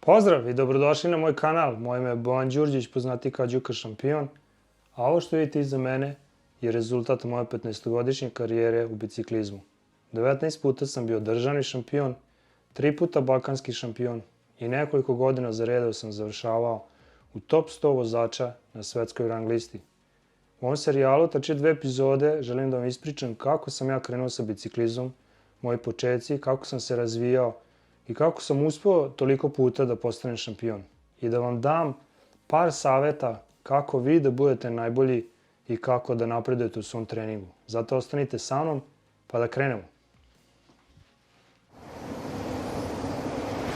Pozdrav i dobrodošli na moj kanal. Moje ime je Bojan Đurđić, poznati kao Đuka šampion. A ovo što vidite iza mene je rezultat moje 15-godišnje karijere u biciklizmu. 19 puta sam bio državni šampion, 3 puta balkanski šampion i nekoliko godina za redom sam završavao u top 100 vozača na svetskoj rang listi. U ovom serijalu, tačnije 2 epizode, želim da vam ispričam kako sam ja krenuo sa biciklizmom, moji početci, kako sam se razvijao i kako sam uspeo toliko puta da postanem šampion. I da vam dam par saveta kako vi da budete najbolji i kako da napredujete u svom treningu. Zato ostanite sa mnom pa da krenemo.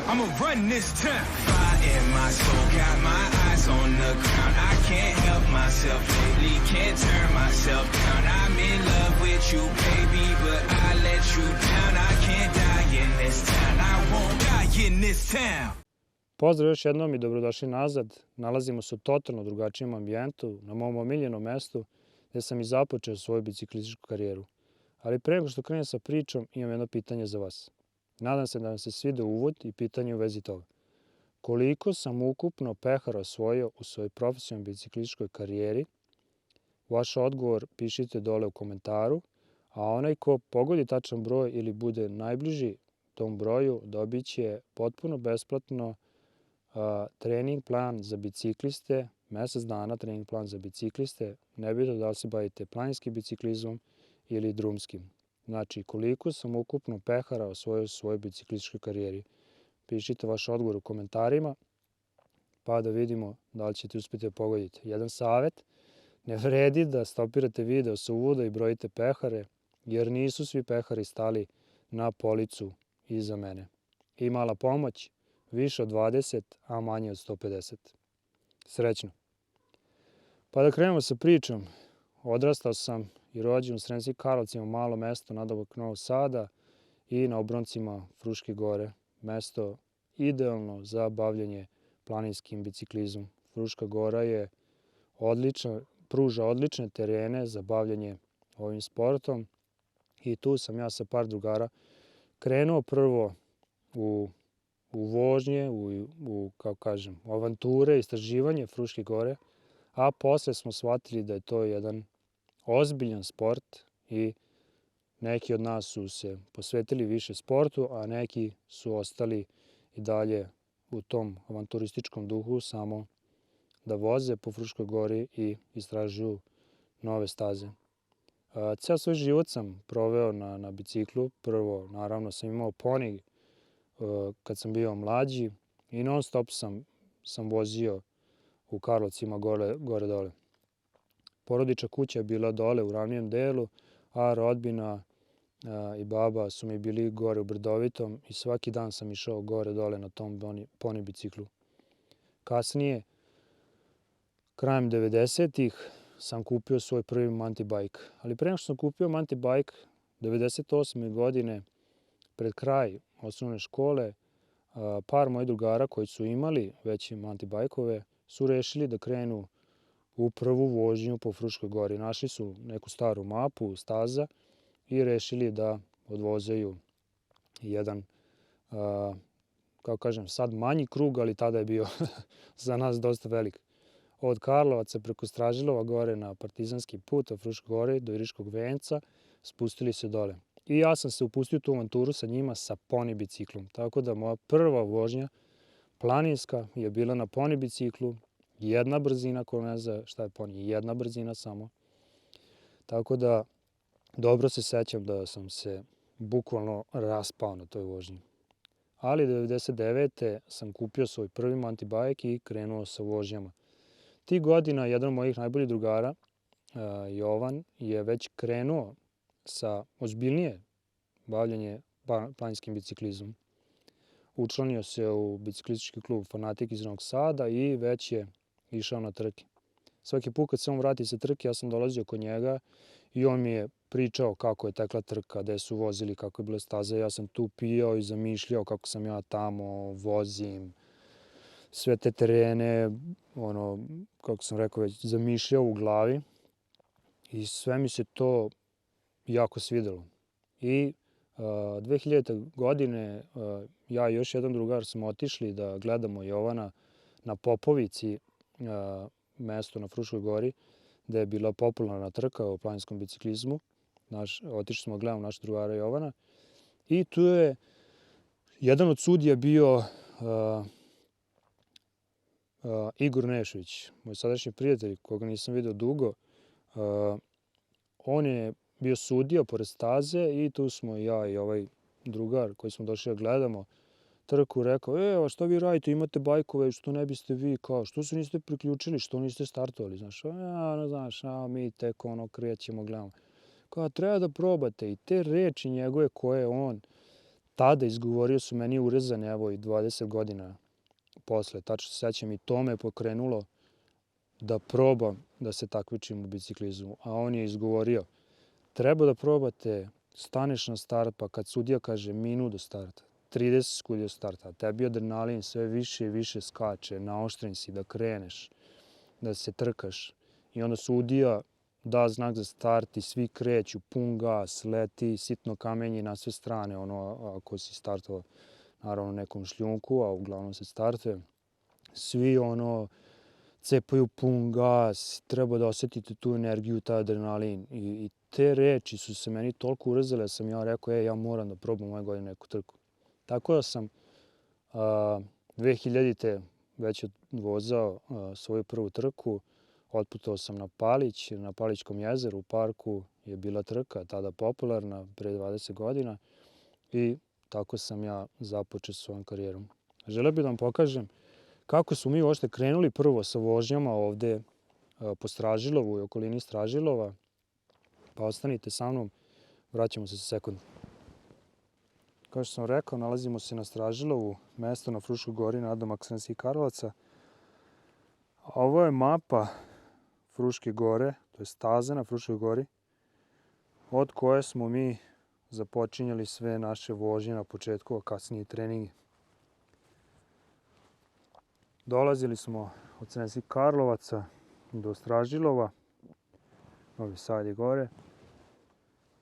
I'ma run this town. Fire in my soul, got my eyes on the ground. I can't help myself lately, can't turn myself down. I'm in love with you, baby, but I let you down. I can't die in this town, I won't die in this town. Pozdrav još jednom i dobrodošli nazad. Nalazimo se u totalno drugačijem ambijentu, na mom omiljenom mestu, gde sam i započeo svoju biciklističku karijeru. Ali pre nego što krenem sa pričom, imam jedno pitanje za vas. Nadam se da vam se svide uvod i pitanje u vezi toga. Koliko sam ukupno pehara osvojio u svojoj profesionalnoj biciklističkoj karijeri? Vaš odgovor pišite dole u komentaru, a onaj ko pogodi tačan broj ili bude najbliži tom broju dobit će potpuno besplatno trening plan za bicikliste, mesec dana trening plan za bicikliste, nebitno da li se bavite planinskim biciklizmom ili drumskim. Znači, koliko sam ukupno pehara osvojio u svojoj biciklističkoj karijeri. Pišite vaš odgovor u komentarima, pa da vidimo da li ćete uspjeti da pogodite. Jedan savjet, ne vredi da stopirate video sa uvoda i brojite pehare, jer nisu svi pehari stali na policu iza mene. I mala pomoć, više od 20, a manje od 150. Srećno! Pa da krenemo sa pričom. Odrastao sam i rođen u Sremskim Karlovcima, malo mesto nadomak Novog Sada i na obroncima Fruške gore. Mesto idealno za bavljanje planinskim biciklizmom. Fruška gora je pruža odlične terene za bavljanje ovim sportom i tu sam ja sa par drugara krenuo prvo u vožnje, u avanture, istraživanje Fruške gore, a posle smo shvatili da je to jedan ozbiljan sport i neki od nas su se posvetili više sportu, a neki su ostali i dalje u tom avanturističkom duhu samo da voze po Fruškoj gori i istražuju nove staze. Ceo svoj život sam proveo na biciklu. Prvo, naravno, sam imao poni kad sam bio mlađi i non stop sam vozio u Karlovcima gore dole. Porodična kuća je bila dole u ravnijem delu, a rodbina i baba su mi bili gore u Brdovitom i svaki dan sam išao gore dole na tom poni biciklu. Kasnije, krajem 90-ih, sam kupio svoj prvi mountain bike. Ali pre nego što sam kupio mountain bike, 98. godine, pred kraj osnovne škole, par mojih drugara koji su imali veće mountain bike-ove su rešili da krenu u prvu vožnju po Fruškoj gori. Našli su neku staru mapu staza i rešili da odvozeju jedan, kako kažem, sad manji krug, ali tada je bio za nas dosta velik. Od Karlovaca preko Stražilova gore na Partizanski put od Fruške gore do Iriškog venca spustili se dole. I ja sam se upustio u tu avanturu sa njima sa poni biciklom. Tako da moja prva vožnja planinska je bila na poni biciklu, jedna brzina, ko ne zna šta je poni, jedna brzina samo. Tako da dobro se sećam da sam se bukvalno raspao na toj vožnji. Ali 99. sam kupio svoj prvi mountain bike i krenuo sa vožnjama. Tih godina jedan od mojih najboljih drugara, Jovan, je već krenuo sa ozbiljnije bavljanje planinskim biciklizmom. Učlanio se u biciklistički klub Fanatik iz Novog Sada i već je išao na trke. Svaki put kad se on vrati sa trke, ja sam dolazio kod njega i on mi je pričao kako je tekla trka, gde su vozili, kako je bila staza. Ja sam tu pijao i zamišljao kako sam ja tamo, vozim, sve te terene, kako sam rekao već, zamišljao u glavi i sve mi se to jako svidelo. I 2000. godine ja i još jedan drugar smo otišli da gledamo Jovana na Popovici, mesto na Fruškoj gori, gde je bila popularna trka u planinskom biciklizmu. Otišli smo da gledamo našeg drugara Jovana i tu je jedan od sudija bio Igor Nešović, moj sadašnji prijatelj, koga nisam video dugo. On je bio sudija pored staze i tu smo ja i ovaj drugar koji smo došli da gledamo trku, rekao, a što vi radite, imate bajkove, što ne biste vi, kao, što se niste priključili, što niste startovali, znaš, mi tek krećemo, gledamo. Kao, treba da probate i te reči njegove koje on tada izgovorio su meni urezane, evo i 20 godina posle, tačno se sećam i to me pokrenulo da probam da se takmičim u biciklizmu, a on je izgovorio, treba da probate, staneš na start, pa kad sudija kaže minut do starta, 30 sekundi do starta, a tebi adrenalin sve više i više skače, naoštren si da kreneš, da se trkaš i onda sudija da znak za start i svi kreću, pun gas, leti, sitno kamenje na sve strane, ako si startovao naravno nekom šljunku, a uglavnom se startuje, svi cepaju pun gas, treba da osetite tu energiju, taj adrenalin i te reči su se meni toliko urezale da sam ja rekao, ja moram da probam ove godine neku trku. Tako da sam 2000. već odvozao svoju prvu trku, otputovao sam na Palić, na Palićkom jezeru u parku je bila trka, tada popularna, pre 20 godina i tako sam ja započeo svojom karijerom. Želeo bih da vam pokažem kako smo mi uopšte krenuli prvo sa vožnjama ovde po Stražilovu i okolini Stražilova, pa ostanite sa mnom, vraćamo se za sekund. Kao što sam rekao, nalazimo se na Stražilovu, mesto na Fruškoj gori nadomak Sremskih Karlovaca. Ovo je mapa Fruške gore, to je staza na Fruškoj gori, od koje smo mi započinjali sve naše vožnje na početku, a kasnije treningi. Dolazili smo od Sremskih Karlovaca do Stražilova, Novi Sad je gore.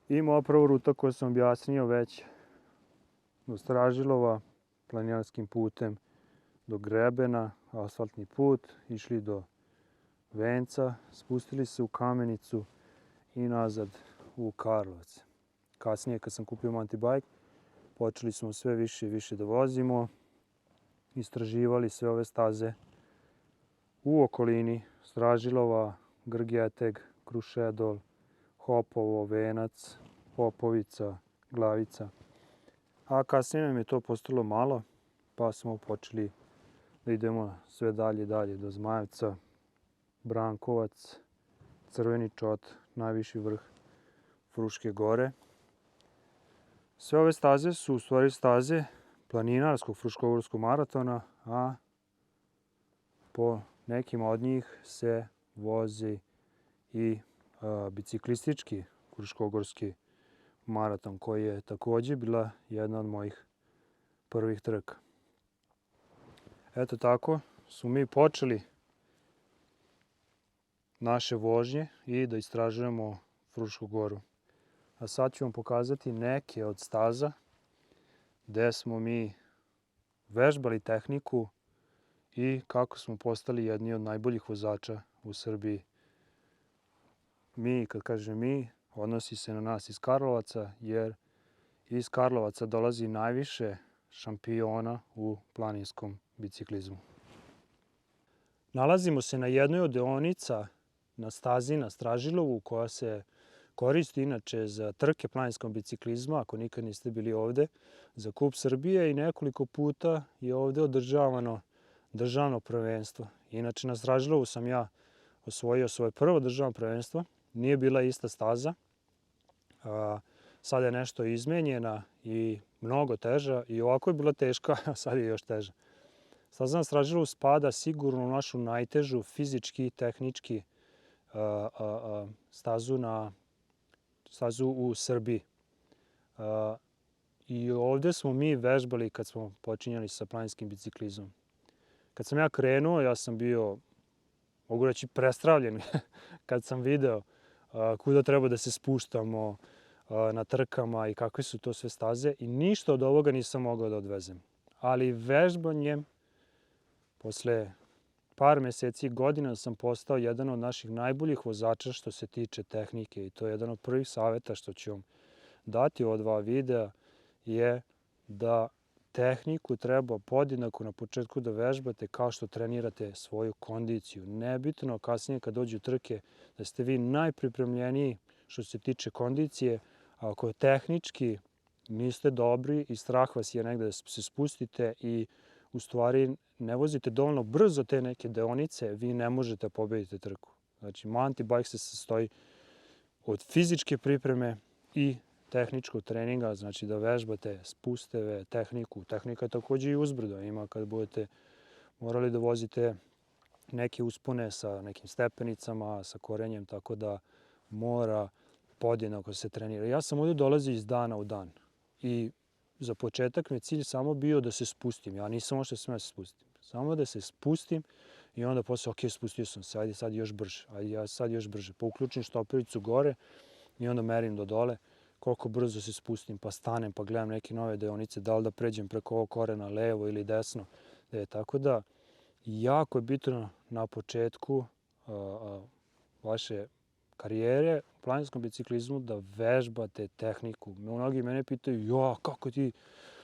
I moja prva ruta koju sam objasnio već do Stražilova, planinarskim putem do Grebena, asfaltni put, išli do Venca, spustili se u Kamenicu i nazad u Karlovac. Kasnije, kad sam kupio mountain bike, počeli smo sve više i više da vozimo, istraživali sve ove staze u okolini Stražilova, Grgeteg, Krušedol, Hopovo, Venac, Popovica, Glavica. A kasnije nam je to postalo malo, pa smo počeli da idemo sve dalje do Zmajevca, Brankovac, Crveni Čot, najviši vrh Fruške gore. Sve ove staze su u stvari staze planinarskog fruškogorskog maratona, a po nekima od njih se vozi i biciklistički fruškogorski maraton, koji je takođe bila jedna od mojih prvih trka. Eto tako smo mi počeli naše vožnje i da istražujemo Frušku goru. A sad ću vam pokazati neke od staza gde smo mi vežbali tehniku i kako smo postali jedni od najboljih vozača u Srbiji. Mi, kad kažem mi, odnosi se na nas iz Karlovaca, jer iz Karlovaca dolazi najviše šampiona u planinskom biciklizmu. Nalazimo se na jednoj od deonica na stazi na Stražilovu, koja se koristi inače za trke planinskog biciklizma, ako nikad niste bili ovde, za Kup Srbije i nekoliko puta je ovde održavano državno prvenstvo. Inače, na Stražilovu sam ja osvojio svoje prvo državno prvenstvo. Nije bila ista staza. Sada je nešto izmenjena i mnogo teža. I ovako je bila teška, a sad je još teža. Staza na Stražilovu spada sigurno u našu najtežu fizički i tehnički stazu u Srbiji. I ovde smo mi vežbali kad smo počinjali sa planinskim biciklizmom. Kad sam ja krenuo, ja sam bio, mogu reći, prestravljen kad sam video kuda treba da se spuštamo, na trkama i kakve su to sve staze i ništa od ovoga nisam mogao da odvezem. Ali vežbanjem, posle par meseci i godina sam postao jedan od naših najboljih vozača što se tiče tehnike i to je jedan od prvih saveta što ću vam dati u ova 2 videa je da tehniku treba podjednako na početku da vežbate kao što trenirate svoju kondiciju. Nebitno kasnije kad dođu trke da ste vi najpripremljeniji što se tiče kondicije, a ako tehnički niste dobri i strah vas je negde da se spustite i u stvari ne vozite dovoljno brzo te neke deonice, vi ne možete pobediti trku. Znači, mountain bike se sastoji od fizičke pripreme i tehničkog treninga, znači da vežbate spusteve, tehniku. Tehnika je takođe i uzbrdo. Ima kad budete morali da vozite neke uspone sa nekim stepenicama, sa korenjem, tako da mora podjednako se trenira. Ja sam ovdje dolazio iz dana u dan i za početak mi je cilj samo bio da se spustim. Ja nisam možda smeo da se spustim. Samo da se spustim i onda posle, ok, spustio sam se, ajde sad još brže, ajde sad još brže. Pa uključim štopericu gore i onda merim do dole koliko brzo se spustim, pa stanem, pa gledam neke nove deonice, da li da pređem preko ovog korena levo ili desno. Tako da, jako je bitno na početku vaše karijere u planinskom biciklizmu da vežbate tehniku. Mnogi mene pitaju, kako ti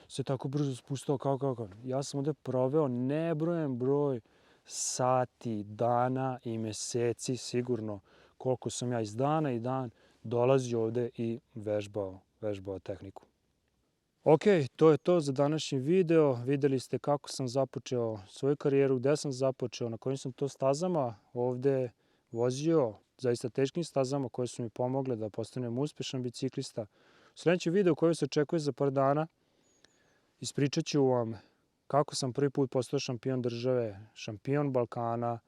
se tako brzo spustao, kako? Ja sam ovde proveo nebrojen broj sati, dana i meseci sigurno koliko sam ja iz dana i dan dolazio ovde i vežbao tehniku. Ok, to je to za današnji video. Videli ste kako sam započeo svoju karijeru, gde sam započeo, na kojim sam to stazama ovde vozio, zaista teškim stazama koje su mi pomogle da postanem uspešan biciklista. U sledećem videu koji se očekuje za par dana ispričat ću vam kako sam prvi put postao šampion države, šampion Balkana,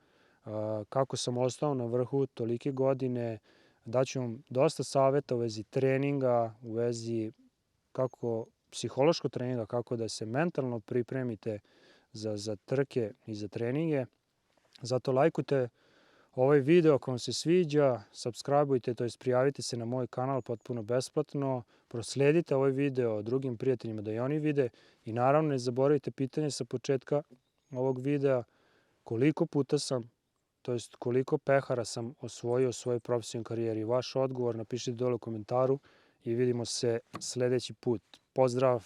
kako sam ostao na vrhu tolike godine. Daću vam dosta saveta u vezi treninga, u vezi psihološkog treninga, kako da se mentalno pripremite za trke i za treninge. Zato lajkujte ovaj video ako vam se sviđa, subscribeujte, to jest prijavite se na moj kanal potpuno besplatno, prosledite ovaj video drugim prijateljima da i oni vide i naravno ne zaboravite pitanje sa početka ovog videa koliko puta sam, to jest koliko pehara sam osvojio u svojoj profesionalnoj karijeri. Vaš odgovor napišite dole u komentaru i vidimo se sledeći put. Pozdrav!